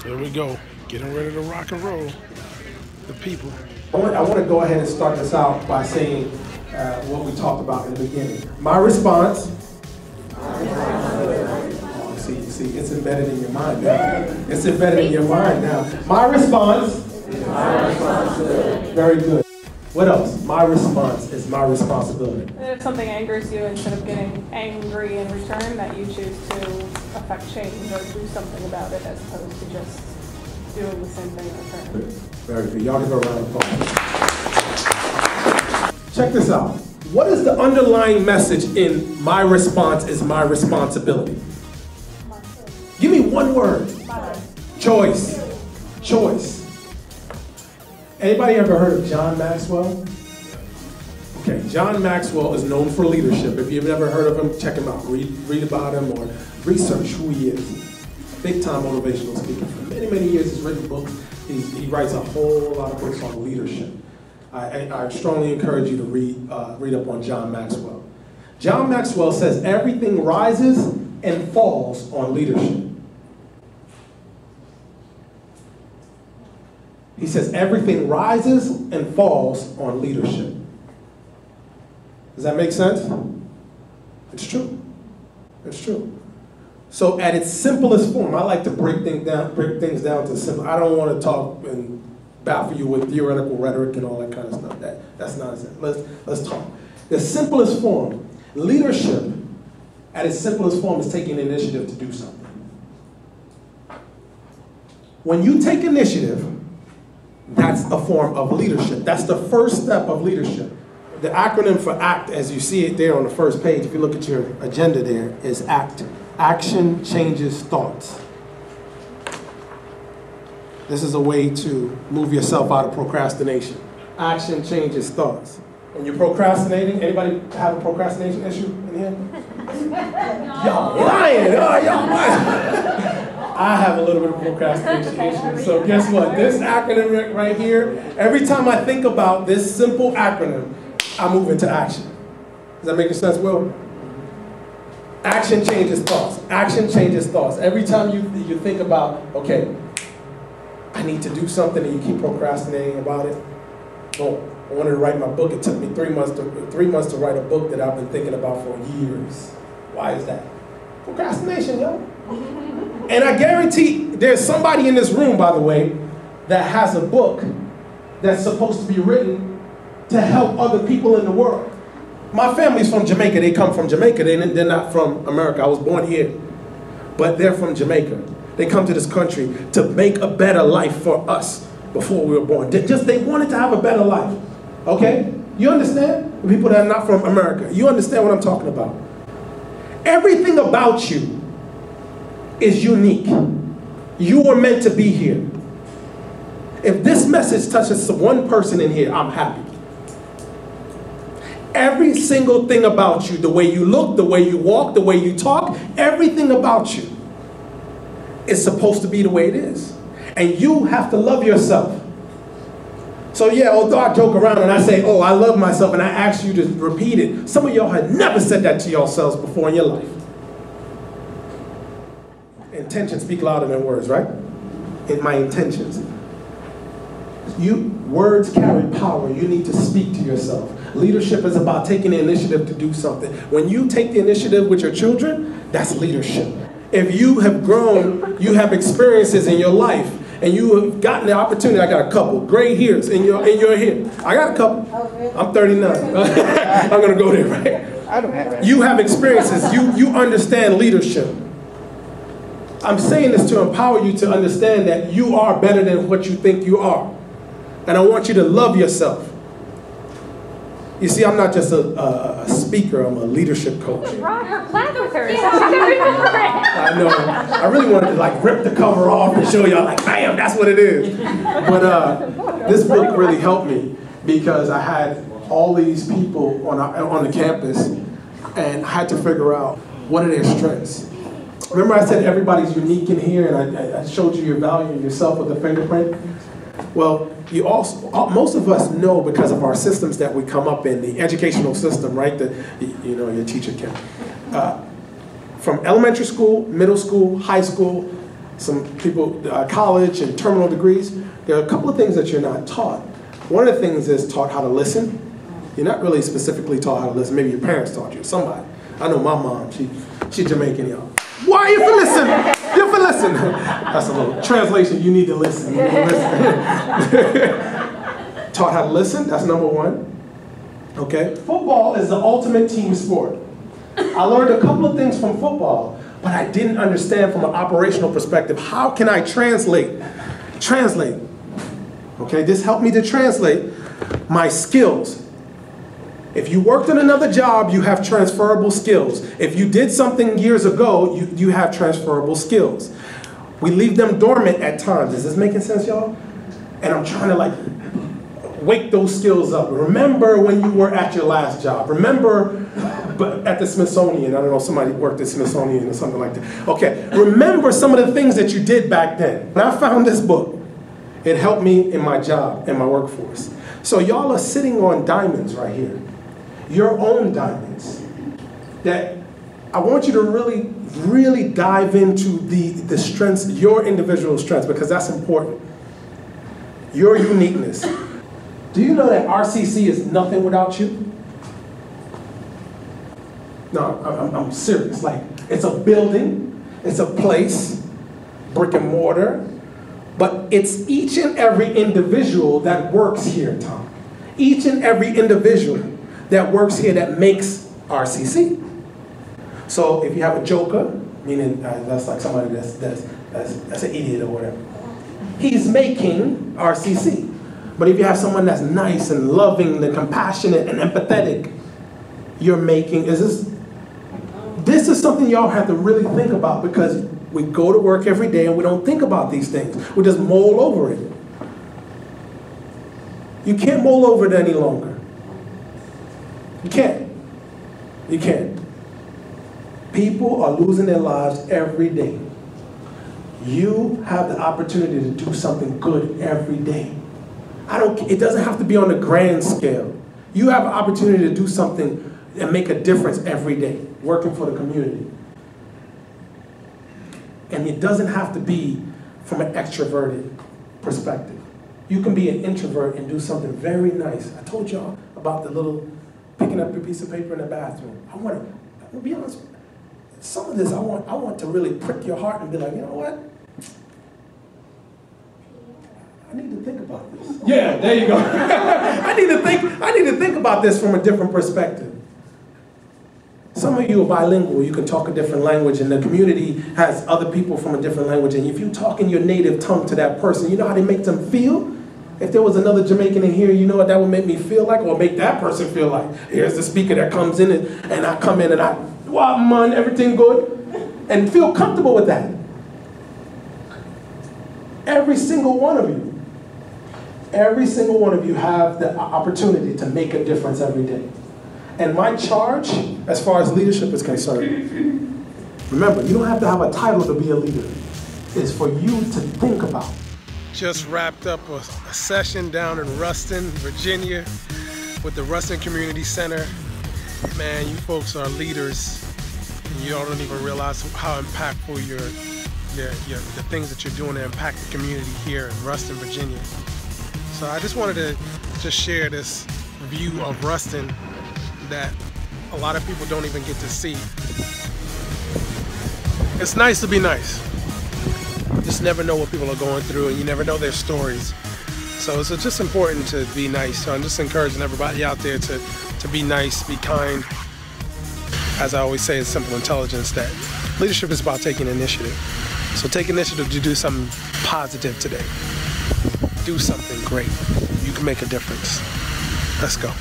There we go. Getting ready to rock and roll. The people. I want to go ahead and start this out by saying what we talked about in the beginning. My response. Oh, see, it's embedded in your mind now. It's embedded in your mind now. My response. Very good. What else? My response is my responsibility. And if something angers you, instead of getting angry in return, that you choose to affect change or do something about it as opposed to just doing the same thing in return. Very good. Y'all give a round of applause. Check this out. What is the underlying message in my response is my responsibility? Give me one word. Choice. Choice. Anybody ever heard of John Maxwell? Okay, John Maxwell is known for leadership. If you've never heard of him, check him out. Read about him or research who he is. Big time motivational speaker. For many, many years he's written books. He writes a whole lot of books on leadership. I strongly encourage you to read up on John Maxwell. John Maxwell says everything rises and falls on leadership. He says everything rises and falls on leadership. Does that make sense? It's true. It's true. So at its simplest form, I like to break things down to simple. I don't want to talk and baffle you with theoretical rhetoric and all that kind of stuff. That's nonsense. Let's talk. The simplest form, leadership at its simplest form is taking initiative to do something. When you take initiative, that's a form of leadership. That's the first step of leadership. The acronym for ACT, as you see it there on the first page, if you look at your agenda there, is ACT. Action changes thoughts. This is a way to move yourself out of procrastination. Action changes thoughts. When you're procrastinating, anybody have a procrastination issue in here? Y'all lying. Oh, y'all lying. I have a little bit of procrastination issue. So guess what? This acronym right here, every time I think about this simple acronym, I move into action. Does that make sense, Will? Action changes thoughts. Action changes thoughts. Every time you think about, okay, I need to do something and you keep procrastinating about it. Oh, I wanted to write my book. It took me 3 months to write a book that I've been thinking about for years. Why is that? Procrastination, yo. And I guarantee there's somebody in this room, by the way, that has a book that's supposed to be written to help other people in the world. My family's from Jamaica. They come from Jamaica. They're not from America. I was born here. But they're from Jamaica. They come to this country to make a better life for us before we were born. They wanted to have a better life. Okay? You understand? The people that are not from America. You understand what I'm talking about? Everything about you is unique. You were meant to be here. If this message touches one person in here, I'm happy. Every single thing about you, the way you look, the way you walk, the way you talk, everything about you is supposed to be the way it is. And you have to love yourself. So yeah, although I joke around and I say, oh, I love myself, and I ask you to repeat it, some of y'all had never said that to yourselves before in your life. Intentions speak louder than words, right? In my intentions. Words carry power. You need to speak to yourself. Leadership is about taking the initiative to do something. When you take the initiative with your children, that's leadership. If you have grown, you have experiences in your life, and you have gotten the opportunity. I got a couple gray hairs in your hair. I got a couple. I'm 39. I'm gonna go there, right? I don't have that. You have experiences. You understand leadership. I'm saying this to empower you to understand that you are better than what you think you are. And I want you to love yourself. You see, I'm not just a speaker, I'm a leadership coach. Brought her plaque with her. I know. I really wanted to like rip the cover off and show y'all like, bam, that's what it is. But this book really helped me because I had all these people on the campus and I had to figure out what are their strengths. Remember I said everybody's unique in here and I showed you your value and yourself with a fingerprint? Well, most of us know because of our systems that we come up in, the educational system, right? Your teacher can. From elementary school, middle school, high school, some people, college and terminal degrees, there are a couple of things that you're not taught. One of the things is taught how to listen. You're not really specifically taught how to listen. Maybe your parents taught you, somebody. I know my mom, she's Jamaican, y'all. Why you for listen? You for listen. That's a little translation, you need to listen. You need to listen. Taught how to listen, that's number one. Okay, football is the ultimate team sport. I learned a couple of things from football, but I didn't understand from an operational perspective. How can I translate? Okay, this helped me to translate my skills. If you worked in another job, you have transferable skills. If you did something years ago, you have transferable skills. We leave them dormant at times. Is this making sense, y'all? And I'm trying to like wake those skills up. Remember when you were at your last job. Remember at the Smithsonian. I don't know, somebody worked at Smithsonian or something like that. Okay, remember some of the things that you did back then. When I found this book, it helped me in my job, in my workforce. So y'all are sitting on diamonds right here. Your own diamonds. That I want you to really, really dive into the strengths, your individual strengths, because that's important. Your uniqueness. Do you know that RCC is nothing without you? No, I'm serious. Like, it's a building, it's a place, brick and mortar, but it's each and every individual that works here, Tom. Each and every individual that works here that makes RCC. So if you have a joker, meaning that's like somebody that's an idiot or whatever, he's making RCC. But if you have someone that's nice and loving and compassionate and empathetic, you're making, this is something y'all have to really think about, because we go to work every day and we don't think about these things. We just mull over it. You can't mull over it any longer. You can't. You can't. People are losing their lives every day. You have the opportunity to do something good every day. It doesn't have to be on the grand scale. You have an opportunity to do something and make a difference every day, working for the community. And it doesn't have to be from an extroverted perspective. You can be an introvert and do something very nice. I told y'all about the little picking up your piece of paper in the bathroom. I'm gonna be honest, some of this I want to really prick your heart and be like, you know what? I need to think about this. Yeah, there you go. I need to think about this from a different perspective. Some of you are bilingual, you can talk a different language, and the community has other people from a different language, and if you talk in your native tongue to that person, you know how they make them feel? If there was another Jamaican in here, you know what that would make me feel like, or make that person feel like? Here's the speaker that comes in, and I come in and wow, man, everything good? And feel comfortable with that. Every single one of you have the opportunity to make a difference every day. And my charge, as far as leadership is concerned, remember, you don't have to have a title to be a leader. It's for you to think about. Just wrapped up a session down in Reston, Virginia, with the Reston Community Center. Man, you folks are leaders, and you all don't even realize how impactful the things that you're doing to impact the community here in Reston, Virginia. So I just wanted to just share this view of Reston that a lot of people don't even get to see. It's nice to be nice. You just never know what people are going through, and you never know their stories. So it's just important to be nice. So I'm just encouraging everybody out there to be nice, be kind. As I always say, it's simple intelligence that leadership is about taking initiative. So take initiative to do something positive today. Do something great. You can make a difference. Let's go.